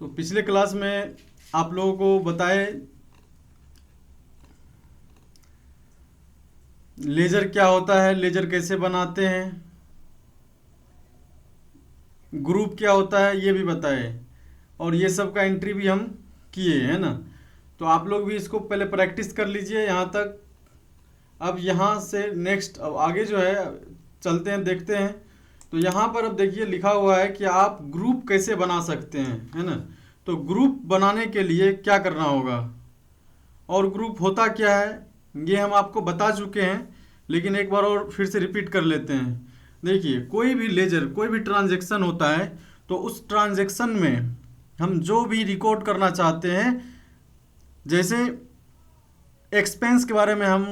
तो पिछले क्लास में आप लोगों को बताए लेजर क्या होता है, लेजर कैसे बनाते हैं, ग्रुप क्या होता है ये भी बताए, और ये सब का एंट्री भी हम किए है ना। तो आप लोग भी इसको पहले प्रैक्टिस कर लीजिए यहाँ तक। अब यहाँ से नेक्स्ट अब आगे जो है चलते हैं, देखते हैं। तो यहाँ पर अब देखिए लिखा हुआ है कि आप ग्रुप कैसे बना सकते हैं, है ना। तो ग्रुप बनाने के लिए क्या करना होगा और ग्रुप होता क्या है ये हम आपको बता चुके हैं, लेकिन एक बार और फिर से रिपीट कर लेते हैं। देखिए कोई भी लेजर, कोई भी ट्रांजैक्शन होता है तो उस ट्रांजैक्शन में हम जो भी रिकॉर्ड करना चाहते हैं, जैसे एक्सपेंस के बारे में हम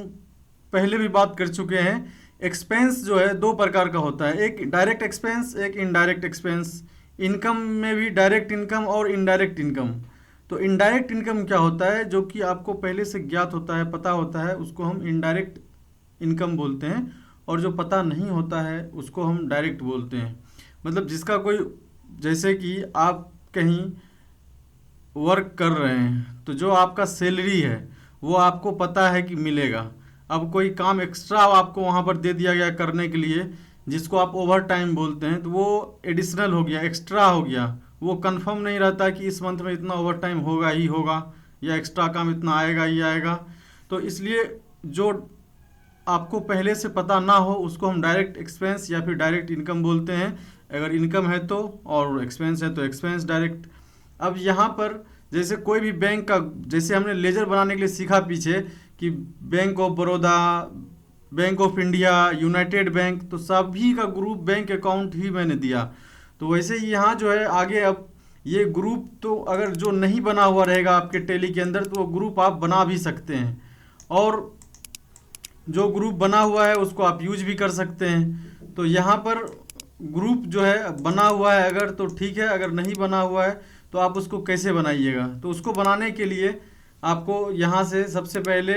पहले भी बात कर चुके हैं। एक्सपेंस जो है दो प्रकार का होता है, एक डायरेक्ट एक्सपेंस, एक इनडायरेक्ट एक्सपेंस। इनकम में भी डायरेक्ट इनकम और इनडायरेक्ट इनकम। तो इनडायरेक्ट इनकम क्या होता है, जो कि आपको पहले से ज्ञात होता है, पता होता है, उसको हम इनडायरेक्ट इनकम बोलते हैं। और जो पता नहीं होता है उसको हम डायरेक्ट बोलते हैं। मतलब जिसका कोई, जैसे कि आप कहीं वर्क कर रहे हैं तो जो आपका सैलरी है वो आपको पता है कि मिलेगा। अब कोई काम एक्स्ट्रा आपको वहाँ पर दे दिया गया करने के लिए, जिसको आप ओवर टाइम बोलते हैं, तो वो एडिशनल हो गया, एक्स्ट्रा हो गया। वो कंफर्म नहीं रहता कि इस मंथ में इतना ओवर टाइम होगा ही होगा या एक्स्ट्रा काम इतना आएगा ही आएगा। तो इसलिए जो आपको पहले से पता ना हो उसको हम डायरेक्ट एक्सपेंस या फिर डायरेक्ट इनकम बोलते हैं। अगर इनकम है तो, और एक्सपेंस है तो एक्सपेंस डायरेक्ट। अब यहाँ पर जैसे कोई भी बैंक का, जैसे हमने लेजर बनाने के लिए सीखा पीछे कि bank of Baroda, bank of India, United bank, तो सभी का ग्रुप बैंक अकाउंट ही मैंने दिया। तो वैसे ही यहाँ जो है आगे अब ये ग्रुप, तो अगर जो नहीं बना हुआ रहेगा आपके टैली के अंदर तो वो ग्रुप आप बना भी सकते हैं, और जो ग्रुप बना हुआ है उसको आप यूज भी कर सकते हैं। तो यहाँ पर ग्रुप जो है बना हुआ है अगर, तो ठीक है, अगर नहीं बना हुआ है तो आप उसको कैसे बनाइएगा। तो उसको बनाने के लिए आपको यहाँ से सबसे पहले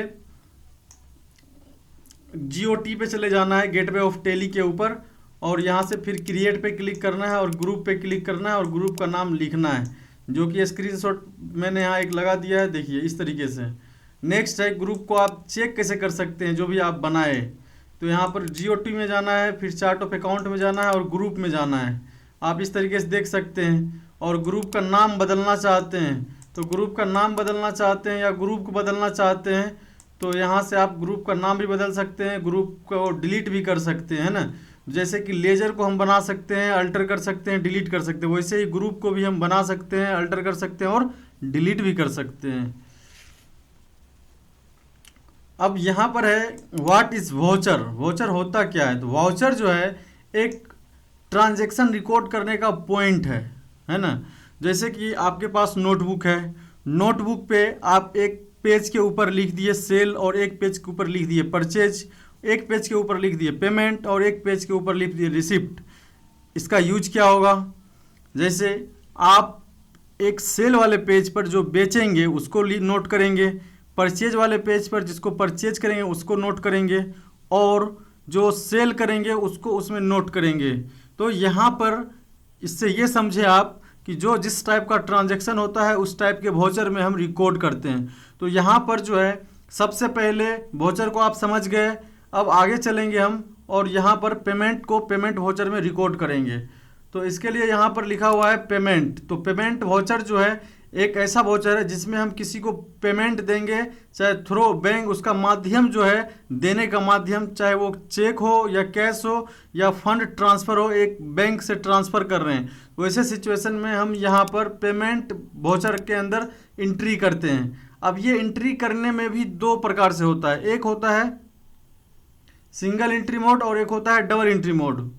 GOT पे चले जाना है, गेटवे ऑफ टेली के ऊपर, और यहाँ से फिर क्रिएट पे क्लिक करना है और ग्रुप पे क्लिक करना है और ग्रुप का नाम लिखना है, जो कि स्क्रीनशॉट मैंने यहाँ एक लगा दिया है, देखिए इस तरीके से। नेक्स्ट है ग्रुप को आप चेक कैसे कर सकते हैं जो भी आप बनाए। तो यहाँ पर GOT में जाना है, फिर चार्ट ऑफ अकाउंट में जाना है और ग्रुप में जाना है। आप इस तरीके से देख सकते हैं। और ग्रुप का नाम बदलना चाहते हैं तो ग्रुप का नाम बदलना चाहते हैं या ग्रुप को बदलना चाहते हैं तो यहाँ से आप ग्रुप का नाम भी बदल सकते हैं, ग्रुप को डिलीट भी कर सकते हैं ना। जैसे कि लेजर को हम बना सकते हैं, अल्टर कर सकते हैं, डिलीट कर सकते हैं, वैसे ही ग्रुप को भी हम बना सकते हैं, अल्टर कर सकते हैं और डिलीट भी कर सकते हैं। अब यहाँ पर है व्हाट इज वाउचर। वाउचर होता क्या है, तो वाउचर जो है एक ट्रांजैक्शन रिकॉर्ड करने का पॉइंट है ना। जैसे कि आपके पास नोटबुक है, नोटबुक पे आप एक पेज के ऊपर लिख दिए सेल और एक पेज के ऊपर लिख दिए परचेज, एक पेज के ऊपर लिख दिए पेमेंट और एक पेज के ऊपर लिख दिए रिसिप्ट। इसका यूज क्या होगा, जैसे आप एक सेल वाले पेज पर जो बेचेंगे उसको नोट करेंगे, परचेज वाले पेज पर जिसको परचेज करेंगे उसको नोट करेंगे, और जो सेल करेंगे उसको उसमें नोट करेंगे। तो यहाँ पर इससे ये समझे आप कि जो जिस टाइप का ट्रांजैक्शन होता है उस टाइप के वाउचर में हम रिकॉर्ड करते हैं। तो यहाँ पर जो है सबसे पहले वाउचर को आप समझ गए। अब आगे चलेंगे हम और यहाँ पर पेमेंट को पेमेंट वाउचर में रिकॉर्ड करेंगे। तो इसके लिए यहाँ पर लिखा हुआ है पेमेंट। तो पेमेंट वाउचर जो है एक ऐसा वाउचर है जिसमें हम किसी को पेमेंट देंगे, चाहे थ्रो बैंक, उसका माध्यम जो है देने का माध्यम, चाहे वो चेक हो या कैश हो या फंड ट्रांसफ़र हो, एक बैंक से ट्रांसफ़र कर रहे हैं, वैसे सिचुएशन में हम यहाँ पर पेमेंट वाउचर के अंदर एंट्री करते हैं। अब ये एंट्री करने में भी दो प्रकार से होता है, एक होता है सिंगल एंट्री मोड और एक होता है डबल एंट्री मोड।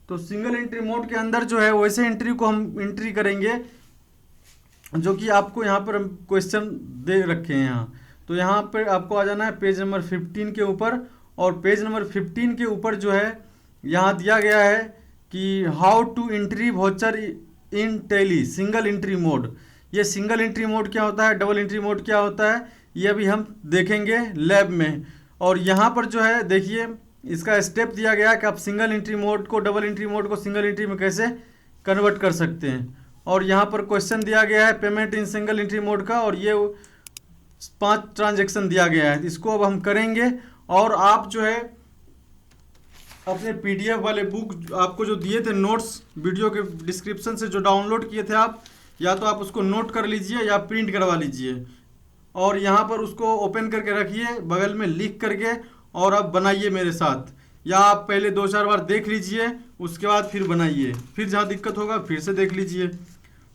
तो सिंगल एंट्री मोड के अंदर जो है वैसे एंट्री को हम एंट्री करेंगे जो कि आपको यहाँ पर हम क्वेश्चन दे रखे हैं यहाँ। तो यहाँ पर आपको आ जाना है पेज नंबर 15 के ऊपर, और पेज नंबर 15 के ऊपर जो है यहाँ दिया गया है कि how to entry voucher in Tally single entry mode. ये सिंगल एंट्री मोड क्या होता है, डबल एंट्री मोड क्या होता है, ये अभी हम देखेंगे लैब में। और यहाँ पर जो है देखिए इसका स्टेप दिया गया कि आप सिंगल एंट्री मोड को डबल एंट्री मोड को सिंगल एंट्री में कैसे कन्वर्ट कर सकते हैं। और यहाँ पर क्वेश्चन दिया गया है payment in single entry mode का, और ये 5 ट्रांजेक्शन दिया गया है। इसको अब हम करेंगे, और आप जो है अपने पीडीएफ वाले बुक आपको जो दिए थे नोट्स वीडियो के डिस्क्रिप्शन से जो डाउनलोड किए थे आप, या तो आप उसको नोट कर लीजिए या प्रिंट करवा लीजिए, और यहाँ पर उसको ओपन करके रखिए बगल में लिख करके, और आप बनाइए मेरे साथ, या आप पहले 2-4 बार देख लीजिए उसके बाद फिर बनाइए, फिर जहाँ दिक्कत होगा फिर से देख लीजिए।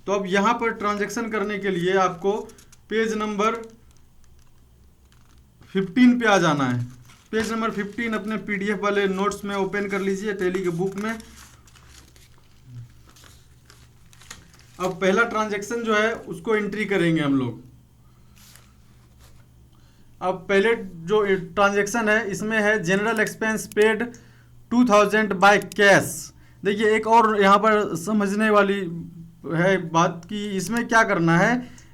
तो अब यहाँ पर ट्रांजैक्शन करने के लिए आपको पेज नंबर 15 पे आ जाना है। पेज नंबर 15 अपने पीडीएफ वाले नोट्स में ओपन कर लीजिए टैली के बुक में। अब पहला ट्रांजैक्शन जो है उसको एंट्री करेंगे हम लोग। अब पहले जो ट्रांजैक्शन है इसमें है general expense paid 2000 by cash. देखिए एक और यहाँ पर समझने वाली है बात कि इसमें क्या करना है,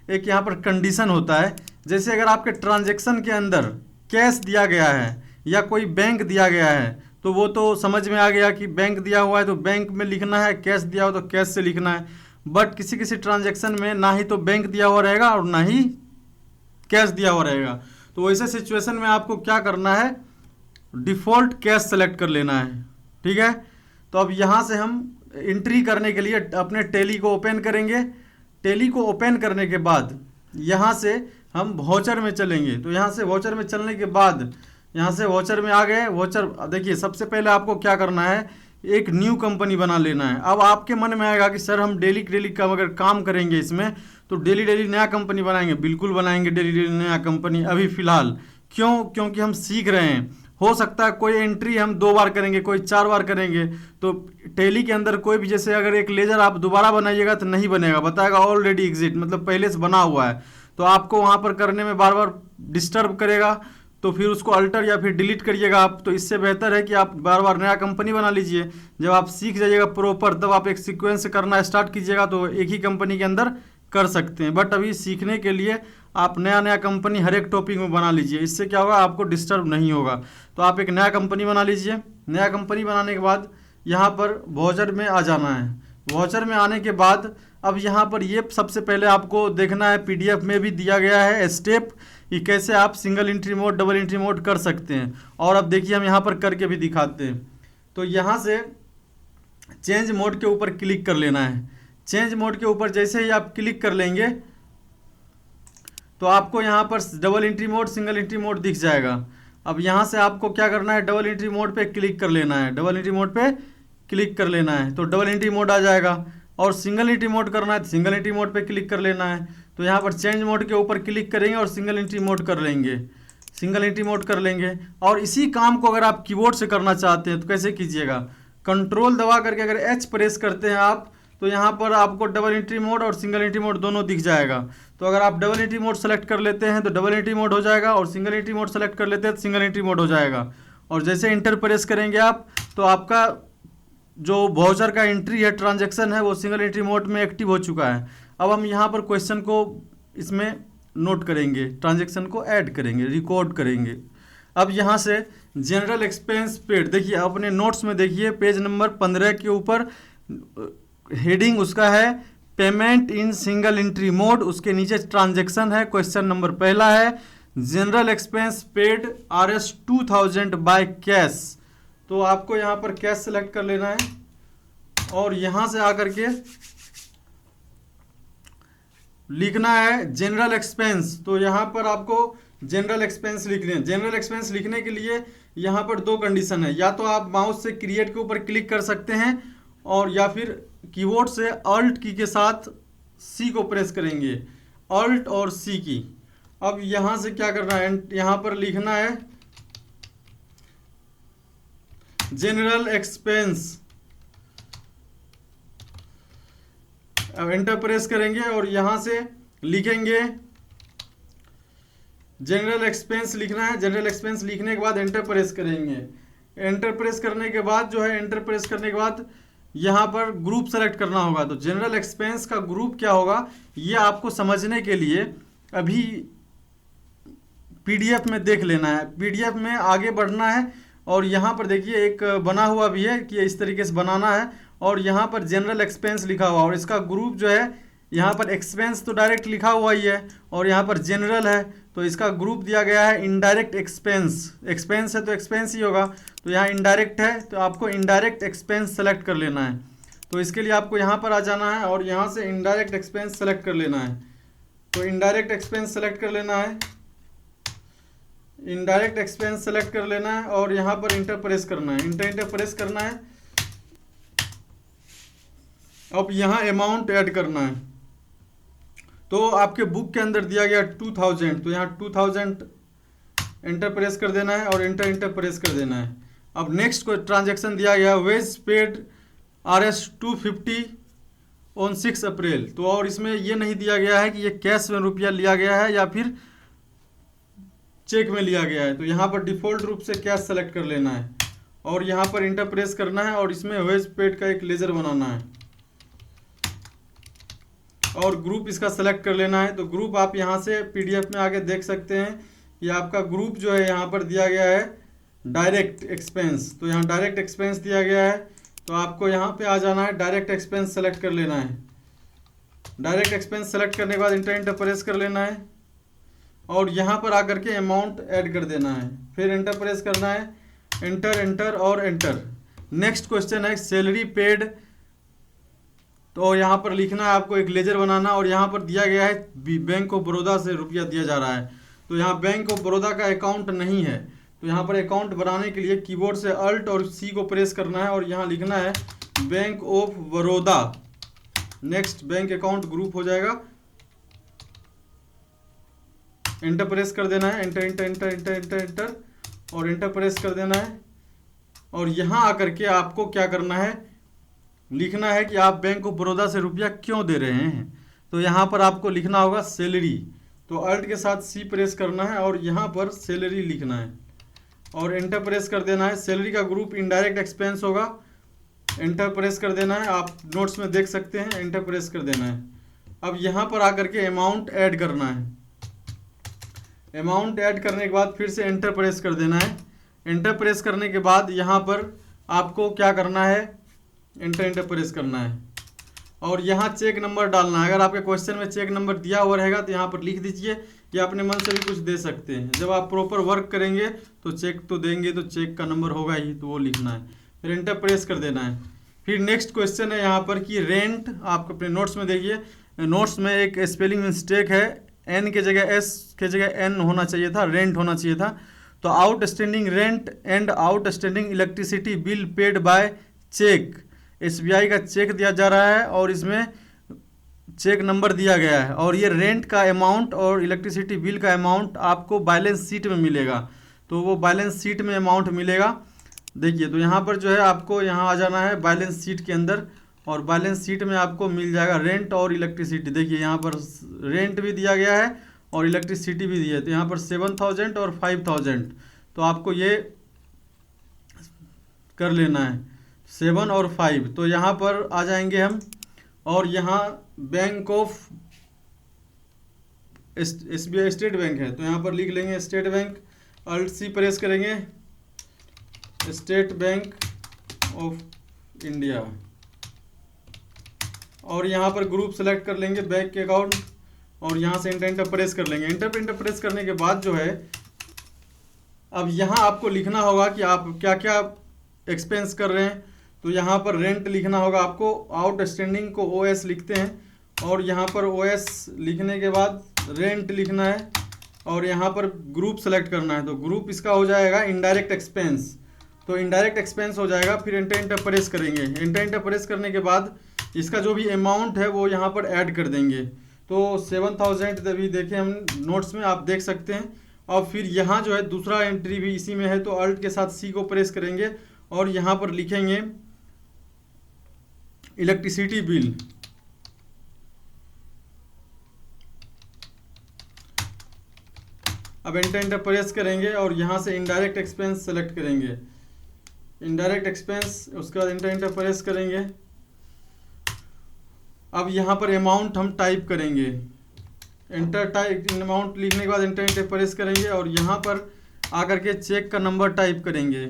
एक यहाँ पर कंडीशन होता है। जैसे अगर आपके ट्रांजैक्शन के अंदर कैश दिया गया है या कोई बैंक दिया गया है तो वो तो समझ में आ गया कि बैंक दिया हुआ है तो बैंक में लिखना है, कैश दिया हुआ तो कैश से लिखना है। बट किसी किसी ट्रांजैक्शन में ना ही तो बैंक दिया हुआ रहेगा और ना ही कैश दिया हुआ रहेगा, तो वैसे सिचुएशन में आपको क्या करना है, डिफ़ॉल्ट कैश सेलेक्ट कर लेना है। ठीक है, तो अब यहाँ से हम एंट्री करने के लिए अपने टैली को ओपन करेंगे। टैली को ओपन करने के बाद यहाँ से हम वाउचर में चलेंगे। तो यहाँ से वाउचर में चलने के बाद यहाँ से वाउचर में आ गए। वाउचर देखिए सबसे पहले आपको क्या करना है, एक न्यू कंपनी बना लेना है। अब आपके मन में आएगा कि सर हम डेली डेली का अगर काम करेंगे इसमें तो डेली डेली नया कंपनी बनाएंगे। बिल्कुल बनाएंगे डेली डेली नया कंपनी अभी फ़िलहाल। क्यों? क्योंकि हम सीख रहे हैं। हो सकता है कोई एंट्री हम 2 बार करेंगे, कोई 4 बार करेंगे। तो टैली के अंदर कोई भी, जैसे अगर एक लेजर आप दोबारा बनाइएगा तो नहीं बनेगा, बताएगा ऑलरेडी एग्जिट, मतलब पहले से बना हुआ है। तो आपको वहाँ पर करने में बार बार डिस्टर्ब करेगा, तो फिर उसको अल्टर या फिर डिलीट करिएगा आप। तो इससे बेहतर है कि आप बार बार नया कंपनी बना लीजिए। जब आप सीख जाइएगा प्रॉपर तब आप एक सीक्वेंस से करना स्टार्ट कीजिएगा तो एक ही कंपनी के अंदर कर सकते हैं। बट अभी सीखने के लिए आप नया नया कंपनी हर एक टॉपिक में बना लीजिए। इससे क्या होगा, आपको डिस्टर्ब नहीं होगा। तो आप एक नया कंपनी बना लीजिए। नया कंपनी बनाने के बाद यहाँ पर वाउचर में आ जाना है। वाउचर में आने के बाद अब यहाँ पर ये सबसे पहले आपको देखना है, पीडीएफ में भी दिया गया है स्टेप कि कैसे आप single entry mode, double entry mode कर सकते हैं। और अब देखिए हम यहाँ पर करके भी दिखाते हैं। तो यहाँ से चेंज मोड के ऊपर क्लिक कर लेना है। चेंज मोड के ऊपर जैसे ही आप क्लिक कर लेंगे तो आपको यहाँ पर double entry mode, single entry mode दिख जाएगा। अब यहाँ से आपको क्या करना है, डबल एंट्री मोड पे क्लिक कर लेना है। डबल एंट्री मोड पे क्लिक कर लेना है तो डबल एंट्री मोड आ जाएगा। और सिंगल एंट्री मोड करना है तो सिंगल एंट्री मोड पे क्लिक कर लेना है। तो यहाँ पर चेंज मोड के ऊपर क्लिक करेंगे और सिंगल एंट्री मोड कर लेंगे, सिंगल एंट्री मोड कर लेंगे। और इसी काम को अगर आप कीबोर्ड से करना चाहते हैं तो कैसे कीजिएगा, कंट्रोल दबा करके अगर एच प्रेस करते हैं आप तो यहाँ पर आपको डबल एंट्री मोड और सिंगल एंट्री मोड दोनों दिख जाएगा। तो अगर आप डबल एंट्री मोड सेलेक्ट कर लेते हैं तो डबल एंट्री मोड हो जाएगा, और सिंगल एंट्री मोड सेलेक्ट कर लेते हैं तो सिंगल एंट्री मोड हो जाएगा। और जैसे इंटर प्रेस करेंगे आप तो आपका जो वाउचर का एंट्री है, ट्रांजैक्शन है, वो सिंगल एंट्री मोड में एक्टिव हो चुका है। अब हम यहाँ पर क्वेश्चन को इसमें नोट करेंगे, ट्रांजैक्शन को ऐड करेंगे, रिकॉर्ड करेंगे। अब यहाँ से जनरल एक्सपेंस पेड, देखिए अपने नोट्स में देखिए पेज नंबर 15 के ऊपर हेडिंग उसका है payment in single entry mode, उसके नीचे ट्रांजैक्शन है। क्वेश्चन नंबर पहला है general expense paid RS 2000 by cash. तो आपको यहाँ पर कैश सेलेक्ट कर लेना है और यहाँ से आकर के लिखना है जनरल एक्सपेंस। तो यहाँ पर आपको जनरल एक्सपेंस लिखने हैं। जनरल एक्सपेंस लिखने के लिए यहाँ पर 2 कंडीशन है, या तो आप माउस से क्रिएट के ऊपर क्लिक कर सकते हैं और या फिर कीबोर्ड से अल्ट की के साथ सी को प्रेस करेंगे, अल्ट और सी की। अब यहाँ से क्या करना है, यहाँ पर लिखना है जनरल एक्सपेंस। अब एंटर प्रेस करेंगे और यहाँ से लिखेंगे जनरल एक्सपेंस लिखना है। जनरल एक्सपेंस लिखने के बाद एंटर प्रेस करेंगे। एंटर प्रेस करने के बाद जो है, एंटर प्रेस करने के बाद यहाँ पर ग्रुप सेलेक्ट करना होगा। तो जनरल एक्सपेंस का ग्रुप क्या होगा ये आपको समझने के लिए अभी पीडीएफ में देख लेना है, पीडीएफ में आगे बढ़ना है। और यहाँ पर देखिए एक बना हुआ भी है कि इस तरीके से बनाना है और यहाँ पर जनरल एक्सपेंस लिखा हुआ, और इसका ग्रुप जो है यहाँ पर एक्सपेंस तो डायरेक्ट लिखा हुआ ही है और यहाँ पर जनरल है, तो इसका ग्रुप दिया गया है इनडायरेक्ट एक्सपेंस। एक्सपेंस है तो एक्सपेंस ही होगा, तो यहाँ इनडायरेक्ट है तो आपको इनडायरेक्ट एक्सपेंस सेलेक्ट कर लेना है। तो इसके लिए आपको यहाँ पर आ जाना है और यहाँ से इनडायरेक्ट एक्सपेंस सेलेक्ट कर लेना है। तो इनडायरेक्ट एक्सपेंस सेलेक्ट कर लेना है, इनडायरेक्ट एक्सपेंस सेलेक्ट कर लेना है और यहाँ पर इंटर प्रेस करना है, इंटर प्रेस करना है। अब यहाँ अमाउंट ऐड करना है, तो आपके बुक के अंदर दिया गया 2000, तो यहाँ 2000 इंटर प्रेस कर देना है और इंटर प्रेस कर देना है। अब नेक्स्ट को ट्रांजैक्शन दिया गया वेज पेड RS 250 ऑन 6 अप्रैल, तो और इसमें ये नहीं दिया गया है कि ये कैश में रुपया लिया गया है या फिर चेक में लिया गया है, तो यहाँ पर डिफ़ॉल्ट रूप से कैश सेलेक्ट कर लेना है और यहाँ पर इंटर प्रेस करना है और इसमें वेज पेड का एक लेजर बनाना है और ग्रुप इसका सेलेक्ट कर लेना है। तो ग्रुप आप यहाँ से PDF में आके देख सकते हैं कि आपका ग्रुप जो है यहाँ पर दिया गया है डायरेक्ट एक्सपेंस, तो यहाँ डायरेक्ट एक्सपेंस दिया गया है, तो आपको यहाँ पे आ जाना है, डायरेक्ट एक्सपेंस सेलेक्ट कर लेना है। डायरेक्ट एक्सपेंस सेलेक्ट करने के बाद इंटर प्रेस कर लेना है और यहाँ पर आकर के अमाउंट ऐड कर देना है, फिर इंटर प्रेस करना है, एंटर और एंटर। नेक्स्ट क्वेश्चन है सैलरी पेड, तो यहाँ पर लिखना है आपको, एक लेजर बनाना और यहाँ पर दिया गया है बैंक ऑफ बड़ौदा से रुपया दिया जा रहा है, तो यहाँ बैंक ऑफ बड़ौदा का अकाउंट नहीं है, तो यहाँ पर अकाउंट बनाने के लिए कीबोर्ड से अल्ट और C को प्रेस करना है और यहाँ लिखना है bank of Baroda. Next bank account group हो जाएगा, इंटर प्रेस कर देना है, इंटर और इंटर प्रेस कर देना है और यहाँ आकर के आपको क्या करना है, लिखना है कि आप बैंक ऑफ बड़ौदा से रुपया क्यों दे रहे हैं, तो यहाँ पर आपको लिखना होगा सैलरी, तो अल्ट के साथ C प्रेस करना है और यहाँ पर सैलरी लिखना है और इंटर प्रेस कर देना है। सैलरी का ग्रुप इनडायरेक्ट एक्सपेंस होगा, इंटर प्रेस कर देना है, आप नोट्स में देख सकते हैं, इंटर प्रेस कर देना है। अब यहाँ पर आकर के अमाउंट ऐड करना है, अमाउंट ऐड करने के बाद फिर से इंटर प्रेस कर देना है। इंटर प्रेस करने के बाद यहाँ पर आपको क्या करना है, इंटर प्रेस करना है और यहाँ चेक नंबर डालना है। अगर आपके क्वेश्चन में चेक नंबर दिया हुआ रहेगा तो यहाँ पर लिख दीजिए, या अपने मन से भी कुछ दे सकते हैं। जब आप प्रॉपर वर्क करेंगे तो चेक तो देंगे, तो चेक का नंबर होगा ही, तो वो लिखना है, फिर इंटर प्रेस कर देना है। फिर नेक्स्ट क्वेश्चन है यहाँ पर कि रेंट, आप अपने नोट्स में देखिए, नोट्स में एक स्पेलिंग मिस्टेक है, N के जगह S के जगह N होना चाहिए था, रेंट होना चाहिए था। तो outstanding rent and outstanding electricity bill paid by cheque, SBI का चेक दिया जा रहा है और इसमें चेक नंबर दिया गया है और ये रेंट का अमाउंट और इलेक्ट्रिसिटी बिल का अमाउंट आपको बैलेंस शीट में मिलेगा, तो वो बैलेंस शीट में अमाउंट मिलेगा। देखिए, तो यहाँ पर जो है आपको यहाँ आ जाना है बैलेंस शीट के अंदर और बैलेंस शीट में आपको मिल जाएगा रेंट और इलेक्ट्रिसिटी। देखिए यहाँ पर रेंट भी दिया गया है और इलेक्ट्रिसिटी भी दी है, तो यहाँ पर 7000 और 5000, तो आपको ये कर लेना है 7 और 5। तो यहाँ पर आ जाएंगे हम और यहाँ bank of SBI State Bank है, तो यहाँ पर लिख लेंगे State Bank, Alt C press करेंगे, स्टेट बैंक ऑफ इंडिया और यहाँ पर ग्रुप सेलेक्ट कर लेंगे बैंक के अकाउंट और यहाँ से इंटर प्रेस कर लेंगे। इंटर प्रेस करने के बाद जो है अब यहाँ आपको लिखना होगा कि आप क्या क्या एक्सपेंस कर रहे हैं। तो यहाँ पर रेंट लिखना होगा आपको, आउटस्टैंडिंग को OS लिखते हैं और यहाँ पर OS लिखने के बाद रेंट लिखना है और यहाँ पर ग्रुप सेलेक्ट करना है। तो ग्रुप इसका हो जाएगा इनडायरेक्ट एक्सपेंस, तो इनडायरेक्ट एक्सपेंस हो जाएगा। फिर इंटर प्रेस करेंगे, इंटर प्रेस करने के बाद इसका जो भी अमाउंट है वो यहाँ पर ऐड कर देंगे। तो 7000 अभी देखें हम नोट्स में, आप देख सकते हैं। और फिर यहाँ जो है दूसरा एंट्री भी इसी में है, तो अल्ट के साथ C को प्रेस करेंगे और यहाँ पर लिखेंगे इलेक्ट्रिसिटी बिल। अब इंटर प्रेस करेंगे और यहाँ से इनडायरेक्ट एक्सपेंस सेलेक्ट करेंगे, इनडायरेक्ट एक्सपेंस, उसके बाद इंटर प्रेस करेंगे। अब यहाँ पर अमाउंट हम टाइप करेंगे, अमाउंट लिखने के बाद इंटर प्रेस करेंगे और यहाँ पर आकर के चेक का नंबर टाइप करेंगे।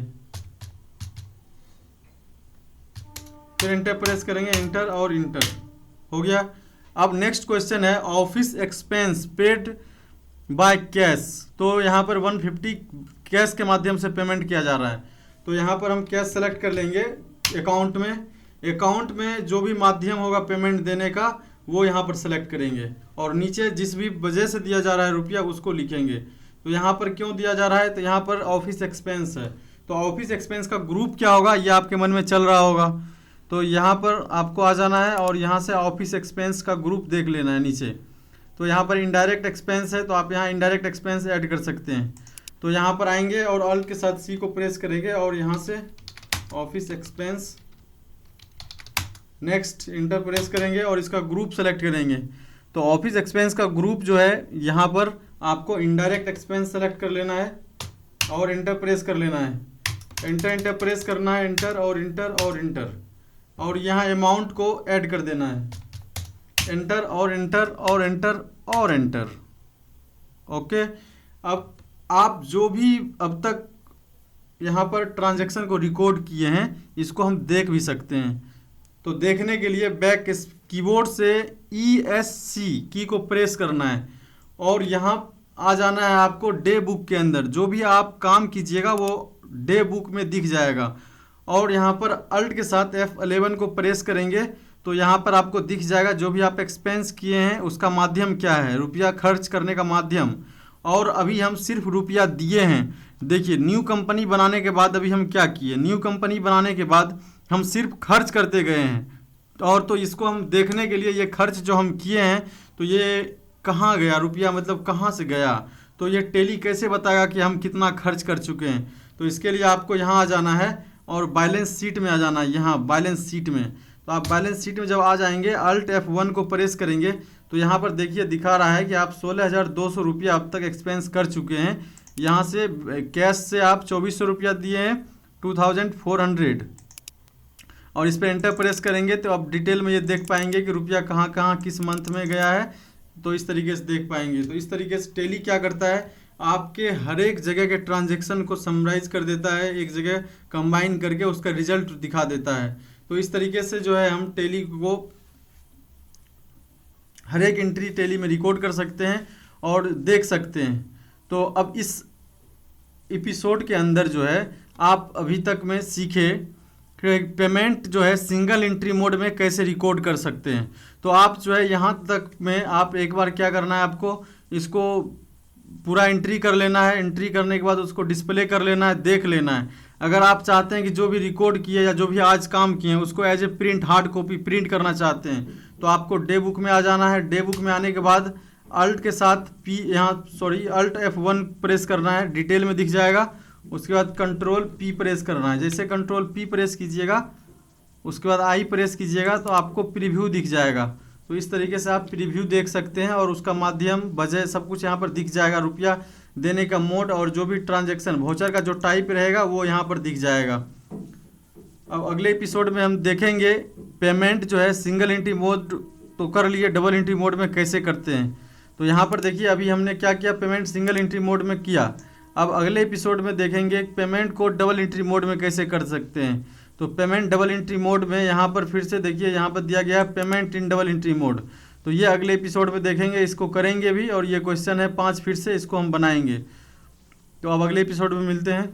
फिर इंटर प्रेस करेंगे, इंटर और इंटर, हो गया। अब नेक्स्ट क्वेश्चन है office expense paid by cash. तो यहाँ पर 150 कैश के माध्यम से पेमेंट किया जा रहा है। तो यहाँ पर हम कैश सेलेक्ट कर लेंगे अकाउंट में। अकाउंट में जो भी माध्यम होगा पेमेंट देने का वो यहाँ पर सेलेक्ट करेंगे और नीचे जिस भी वजह से दिया जा रहा है रुपया उसको लिखेंगे। तो यहाँ पर क्यों दिया जा रहा है, तो यहाँ पर ऑफिस एक्सपेंस है। तो ऑफिस एक्सपेंस का ग्रुप क्या होगा ये आपके मन में चल रहा होगा। तो यहाँ पर आपको आ जाना है और यहाँ से ऑफिस एक्सपेंस का ग्रुप देख लेना है नीचे। तो यहाँ पर इनडायरेक्ट एक्सपेंस है तो आप यहाँ इनडायरेक्ट एक्सपेंस ऐड कर सकते हैं। तो यहाँ पर आएंगे और ऑल्ट के साथ सी को प्रेस करेंगे और यहाँ से office expense, next enter press करेंगे और इसका ग्रुप सेलेक्ट करेंगे। तो ऑफिस एक्सपेंस का ग्रुप जो है यहाँ पर आपको इनडायरेक्ट एक्सपेंस सेलेक्ट कर लेना है और इंटर प्रेस कर लेना है। इंटर प्रेस करना है, इंटर और इंटर और इंटर, और यहाँ अमाउंट को ऐड कर देना है, इंटर और इंटर और इंटर और इंटर। ओके, अब आप जो भी अब तक यहाँ पर ट्रांजैक्शन को रिकॉर्ड किए हैं इसको हम देख भी सकते हैं। तो देखने के लिए बैक कीबोर्ड से ESC की को प्रेस करना है और यहाँ आ जाना है आपको डे बुक के अंदर। जो भी आप काम कीजिएगा वो डे बुक में दिख जाएगा और यहाँ पर अल्ट के साथ F11 को प्रेस करेंगे तो यहाँ पर आपको दिख जाएगा जो भी आप एक्सपेंस किए हैं उसका माध्यम क्या है, रुपया खर्च करने का माध्यम। और अभी हम सिर्फ रुपया दिए हैं। देखिए न्यू कंपनी बनाने के बाद अभी हम क्या किए, न्यू कंपनी बनाने के बाद हम सिर्फ खर्च करते गए हैं। और तो इसको हम देखने के लिए ये खर्च जो हम किए हैं तो ये कहाँ गया रुपया, मतलब कहाँ से गया, तो ये टैली कैसे बताएगा कि हम कितना खर्च कर चुके हैं। तो इसके लिए आपको यहाँ आ जाना है और बैलेंस शीट में आ जाना है। यहाँ बैलेंस शीट में, तो आप बैलेंस शीट में जब आ जाएंगे अल्ट F1 को प्रेस करेंगे तो यहाँ पर देखिए दिखा रहा है कि आप 16,200 रुपया अब तक एक्सपेंस कर चुके हैं। यहाँ से कैश से आप 2,400 रुपया दिए हैं, 2,400, और इस पर एंटर प्रेस करेंगे तो आप डिटेल में ये देख पाएंगे कि रुपया कहाँ कहाँ किस मंथ में गया है। तो इस तरीके से देख पाएंगे। तो इस तरीके से टैली क्या करता है, आपके हर एक जगह के ट्रांजैक्शन को समराइज कर देता है, एक जगह कंबाइन करके उसका रिजल्ट दिखा देता है। तो इस तरीके से जो है हम टैली को हर एक एंट्री टैली में रिकॉर्ड कर सकते हैं और देख सकते हैं। तो अब इस एपिसोड के अंदर जो है आप अभी तक में सीखे पेमेंट जो है सिंगल एंट्री मोड में कैसे रिकॉर्ड कर सकते हैं। तो आप जो है यहाँ तक में आप एक बार क्या करना है, आपको इसको पूरा एंट्री कर लेना है। एंट्री करने के बाद उसको डिस्प्ले कर लेना है, देख लेना है। अगर आप चाहते हैं कि जो भी रिकॉर्ड किए या जो भी आज काम किए हैं उसको as a print hard copy print करना चाहते हैं तो आपको डे बुक में आ जाना है। डे बुक में आने के बाद अल्ट के साथ अल्ट F1 प्रेस करना है, डिटेल में दिख जाएगा। उसके बाद कंट्रोल P प्रेस करना है। जैसे कंट्रोल P प्रेस कीजिएगा उसके बाद I प्रेस कीजिएगा तो आपको प्रीव्यू दिख जाएगा। तो इस तरीके से आप प्रीव्यू देख सकते हैं और उसका माध्यम बजट सब कुछ यहाँ पर दिख जाएगा, रुपया देने का मोड और जो भी ट्रांजैक्शन वाउचर का जो टाइप रहेगा वो यहाँ पर दिख जाएगा। अब अगले एपिसोड में हम देखेंगे पेमेंट जो है सिंगल एंट्री मोड तो कर लिए, डबल एंट्री मोड में कैसे करते हैं। तो यहाँ पर देखिए अभी हमने क्या किया, पेमेंट सिंगल एंट्री मोड में किया। अब अगले एपिसोड में देखेंगे पेमेंट को डबल एंट्री मोड में कैसे कर सकते हैं। तो पेमेंट डबल एंट्री मोड में यहाँ पर फिर से देखिए यहाँ पर दिया गया है payment in double entry mode. तो ये अगले एपिसोड में देखेंगे, इसको करेंगे भी और ये क्वेश्चन है 5 फिर से इसको हम बनाएंगे। तो अब अगले एपिसोड में मिलते हैं।